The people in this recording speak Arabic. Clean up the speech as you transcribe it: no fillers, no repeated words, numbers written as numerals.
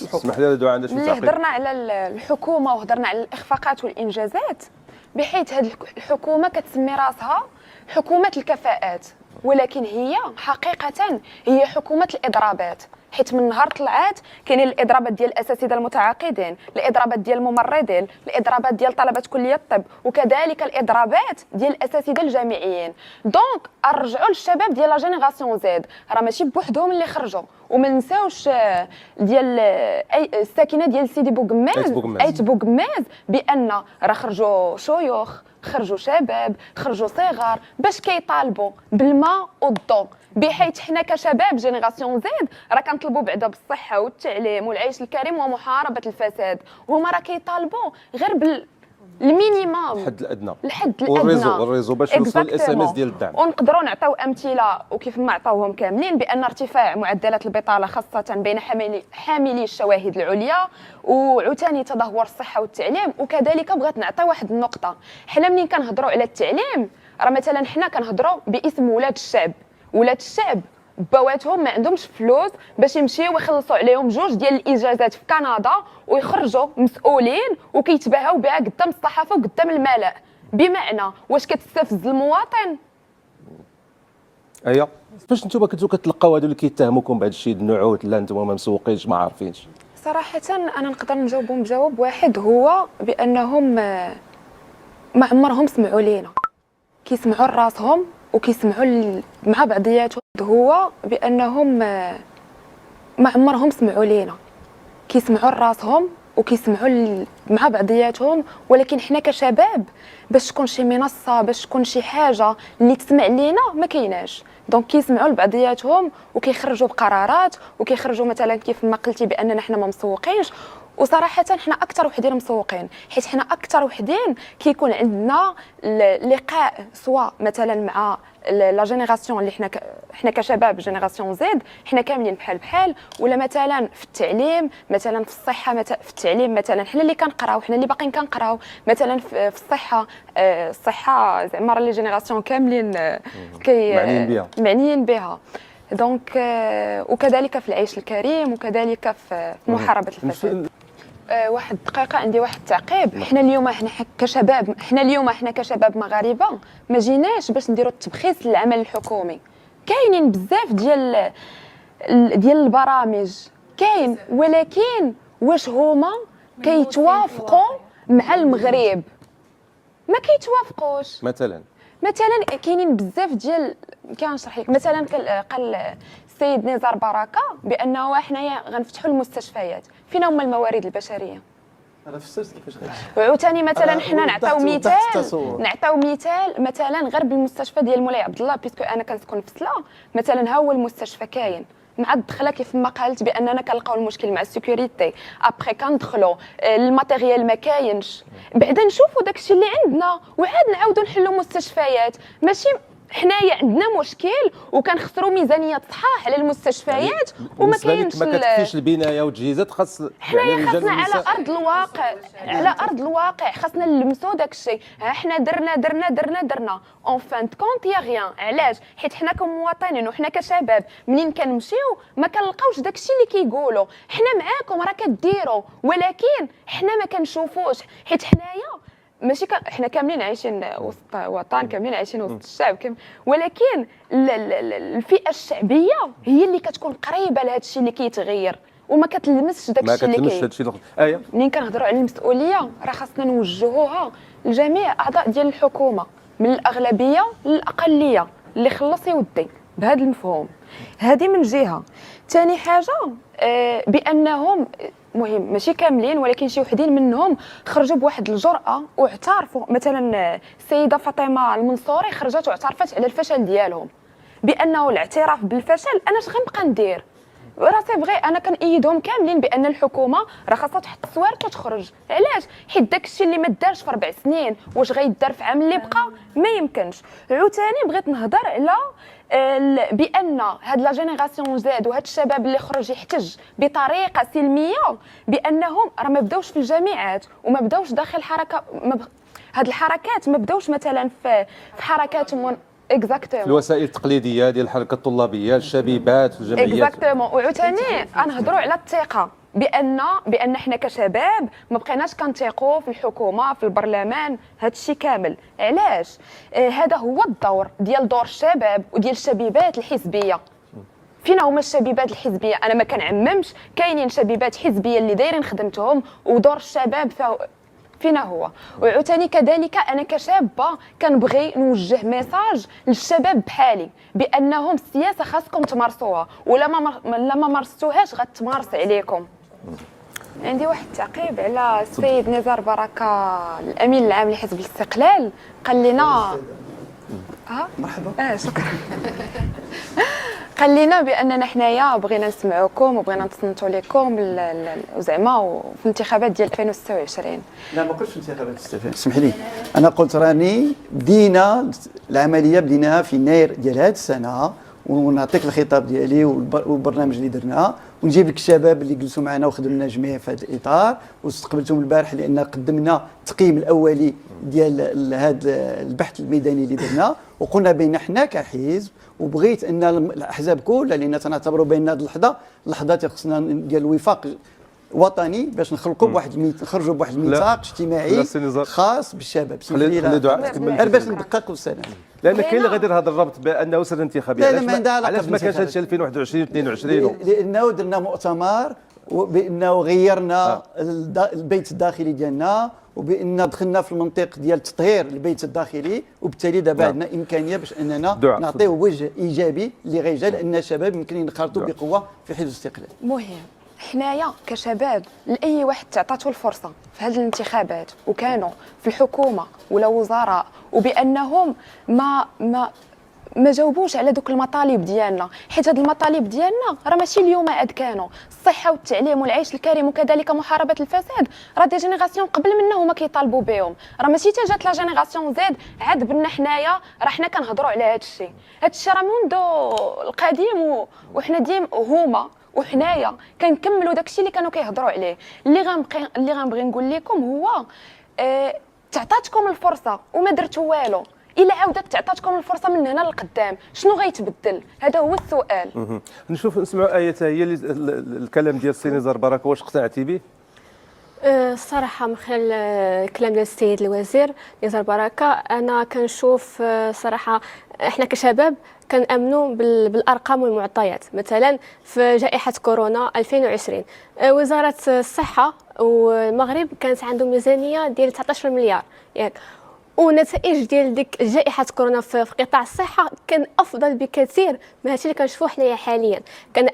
اسمح لي دعاء عندها شي ملي تعقيب. هضرنا على الحكومه وهضرنا على الاخفاقات والانجازات، بحيث هذه الحكومه كتسمي راسها حكومه الكفاءات، ولكن هي حقيقه هي حكومه الاضرابات. حيت من نهار طلعات كاينين الاضرابات ديال الاساتذه المتعاقدين، الاضرابات ديال الممرضين، الاضرابات ديال طلبه كليه الطب، وكذلك الاضرابات ديال الاساتذه الجامعيين. دونك نرجعوا للشباب ديال لا جينيراسيون زد، راه ماشي بوحدهم اللي خرجوا. وما نساوش ديال الساكنه ديال سيدي بوغماز ايت بوغماز بان راه خرجوا شيوخ، خرجوا شباب، خرجوا صغار باش كيطالبوا بالماء والضوء. بحيث حنا كشباب جينيراسيون زد راه كنطلبوا بعدا بالصحه والتعليم والعيش الكريم ومحاربه الفساد، وهما راه كيطالبوا غير المينيموم، الحد الادنى والريزو باش يوصل الاس ام اس ديال الدعم. ونقدروا نعطيو امثله وكيف ما عطاوهم كاملين بان ارتفاع معدلات البطاله خاصه بين حاملي الشواهد العليا، وعتاني تدهور الصحه والتعليم. وكذلك بغيت نعطي واحد النقطه، حنا منين كنهضروا على التعليم راه مثلا حنا كنهضروا باسم ولاد الشعب. ولاد الشعب بواتهم ما عندهمش فلوس باش يمشيو ويخلصوا عليهم جوج ديال الاجازات في كندا ويخرجوا مسؤولين وكيتباهوا بها قدام الصحافه وقدام الملأ. بمعنى واش كتستفز المواطن؟ ايوا فاش نتوما كنتو كتلقاو هادو اللي كيتهموكم بهذا الشيء النعوت، لا نتوما ما مسوقينش ما عارفينش؟ صراحه انا نقدر نجاوبهم بجواب واحد، هو بانهم ما عمرهم سمعوا لينا، كيسمعوا لراسهم وكيسمعوا مع بعضياتهم. هو بانهم ما عمرهم سمعوا لينا، كيسمعوا لراسهم وكيسمعوا مع بعضياتهم. ولكن حنا كشباب باش تكون شي منصه، باش تكون شي حاجه اللي تسمع لينا ما كايناش. دونك كيسمعوا لبعضياتهم وكيخرجوا بقرارات وكيخرجوا مثلا كيف ما قلتي باننا حنا ما مسوقينش. وصراحه حنا اكثر وحدين مسوقين، حيت حنا اكثر وحدين كيكون عندنا لقاء سواء مثلا مع لا جينيراسيون اللي حنا كشباب جينيراسيون زد، حنا كاملين بحال ولا مثلا في التعليم، مثلا في الصحه، في التعليم مثلا حنا اللي كنقراو، حنا اللي باقيين كنقراو مثلا في الصحه. الصحه زعما راه لي جينيراسيون كاملين معنيين بها. دونك وكذلك في العيش الكريم، وكذلك في محاربه الفساد. واحد الدقيقه، عندي واحد التعقيب. حنا اليوم حنا كشباب مغاربه ما جيناش باش نديروا التبخيس للعمل الحكومي. كاينين بزاف ديال البرامج كاين، ولكن واش هما كيتوافقوا مع المغرب؟ ما كيتوافقوش. مثلا كاينين بزاف ديال، كنشرح لك. مثلا قال السيد نزار بركه بانه حنايا غنفتحوا المستشفيات. فين هما الموارد البشريه؟ انا فسرت كيفاش غادي. وعاوتاني مثلا حنا نعطيو مثال مثلا غير بالمستشفى ديال مولاي عبد الله، بيسكو انا كنسكن في سلا. مثلا ها هو المستشفى كاين مع الدخله كيف ما قالت باننا كنلقاو المشكل مع السيكوريتي. ابخي كندخلوا الماتيريال ما كاينش، بعدا نشوفوا داكشي اللي عندنا وعاد نعاودوا نحلوا مستشفيات. ماشي حنايا عندنا مشكل وكنخسروا ميزانيه صحاح على المستشفيات وما كاينش. ما كتكفيش البنايه والتجهيزات، خاص حنايا خاصنا على ارض الواقع خاصنا نلمسوا داكشي. ها حنا درنا اون فان كونت يا غيان. علاش؟ حيت حنا كمواطنين وحنا كشباب منين كنمشيو ما كنلقاوش داكشي اللي كيقولوا. حنا معاكم راه كديروا، ولكن حنا ما كنشوفوش. حيت حنايا ماشي حنا كاملين عايشين وسط وطن، كاملين عايشين وسط الشعب ولكن الفئه الشعبيه هي اللي كتكون قريبه لهذا الشيء اللي كيتغير وما كتلمسش داك الشيء اللي اييه. منين كنهضروا على المسؤوليه راه خاصنا نوجهوها لجميع اعضاء ديال الحكومه، من الاغلبيه للاقليه اللي خلص يودي بهذا المفهوم. هذه من جهه. ثاني حاجه بانهم مهم ماشي كاملين، ولكن شي وحدين منهم خرجوا بواحد الجرأه واعترفوا. مثلا السيده فاطمه المنصوري خرجت واعترفت على الفشل ديالهم، بانه الاعتراف بالفشل انا اش غنبقى ندير؟ راه سي فغي انا كنأيدهم كاملين بان الحكومه راه خاصها تحط الصوارت وتخرج. علاش؟ حيت داكشي اللي ما دارش في 4 سنين واش غيدار في عام اللي بقى؟ ما يمكنش. عاوتاني بغيت نهضر على بان هاد لا جينيراسيون زاد وهاد الشباب اللي خرج يحتج بطريقه سلميه، بانهم راه ما بداوش في الجامعات وما بداوش داخل حركه. هاد الحركات ما بداوش مثلا في حركات اكزاكتومون الوسائل التقليديه ديال الحركه الطلابيه، الشبيبات، الجمعيات. اكزاكتومون. وعاوتاني غنهضروا على الثقه، بان احنا كشباب ما بقيناش كنثيقوا في الحكومه في البرلمان. هذا الشيء كامل علاش؟ هذا هو الدور ديال دور الشباب وديال الشبيبات الحزبيه. فينا هما الشبيبات الحزبيه؟ انا ما كنعممش، كاينين شبيبات حزبيه اللي دايرين خدمتهم، ودور الشباب فينا هو. وعاوتاني كذلك انا كشابه كنبغي نوجه ميساج للشباب بحالي بانهم السياسه خاصكم تمارسوها، ولا ما مارستوهاش غتمارس عليكم. عندي واحد التعقيب على السيد نزار بركه الامين العام لحزب الاستقلال. قال لنا مرحبا. شكرا. قال لنا باننا حنايا بغينا نسمعوكم وبغينا نتصنتوا لكم زعما في الانتخابات ديال 2026. لا ما قلتش انتخابات الاستفهام، اسمح لي. انا قلت راني بدينا العمليه بديناها في يناير ديال هذه السنه، ونعطيك الخطاب ديالي والبرنامج اللي درناه، ونجيب لك الشباب اللي جلسوا معنا وخدمنا جميع في هذا الاطار واستقبلتهم البارح، لان قدمنا التقييم الاولي ديال هذا البحث الميداني اللي درناه، وقلنا بين حنا كحزب وبغيت ان الاحزاب كلها، لان تنعتبروا بين هذه اللحظه خصنا ديال الوفاق وطني باش نخرجوا بواحد الميثاق اجتماعي خاص بالشباب. خلي دعاء تكمل غير باش ندقق السنه، لان كاين اللي غادي هذا الربط بانه سنه انتخابيه. لا ما عندها علاقه. علاش ما كانش هادشي 2021 22 لانه درنا مؤتمر، وبانه غيرنا البيت الداخلي ديالنا، وبان دخلنا في المنطق ديال تطهير البيت الداخلي، وبالتالي دابا عندنا امكانيه باش اننا نعطيو وجه ايجابي اللي غيجي، لان الشباب يمكن ينخرطوا بقوه في حزب الاستقلال. مهم حنايا كشباب لاي واحد تعطاتو الفرصه في هذه الانتخابات وكانوا في الحكومه ولا وزراء، وبانهم ما جاوبوش على دوك المطالب ديالنا، حيت هاد المطالب ديالنا راه ماشي اليوم عاد كانوا الصحه والتعليم والعيش الكريم وكذلك محاربه الفساد، راه دي جينيراسيون قبل منا هما كيطالبوا بهم، راه ماشي تا جات لا جينيراسيون زيد عاد بنا حنايا راه حنا كنهضروا على هاد الشيء. هاد الشيء راه منذ القديم وحنا ديما هما وحنايا كنكملوا داكشي اللي كانوا كيهضروا عليه. اللي غنبغي نقول لكم هو تعطاتكم الفرصه وما درتوا والو، الا عاودت تعطاتكم الفرصه من هنا للقدام شنو غيتبدل؟ هذا هو السؤال. نسمعوا ايه هي الكلام ديال السي نزار بركه، واش اقتنعتي به؟ الصراحه من خلال الكلام ديال السيد الوزير نزار بركه انا كنشوف صراحه احنا كشباب كنامنوا بالارقام والمعطيات. مثلا في جائحه كورونا 2020 وزاره الصحه والمغرب كانت عندهم ميزانيه ديال 19 مليار ياك، ونتائج ديال ديك جائحه كورونا في قطاع الصحه كان افضل بكثير من هادشي اللي كنشوفوه حنايا حاليا. كان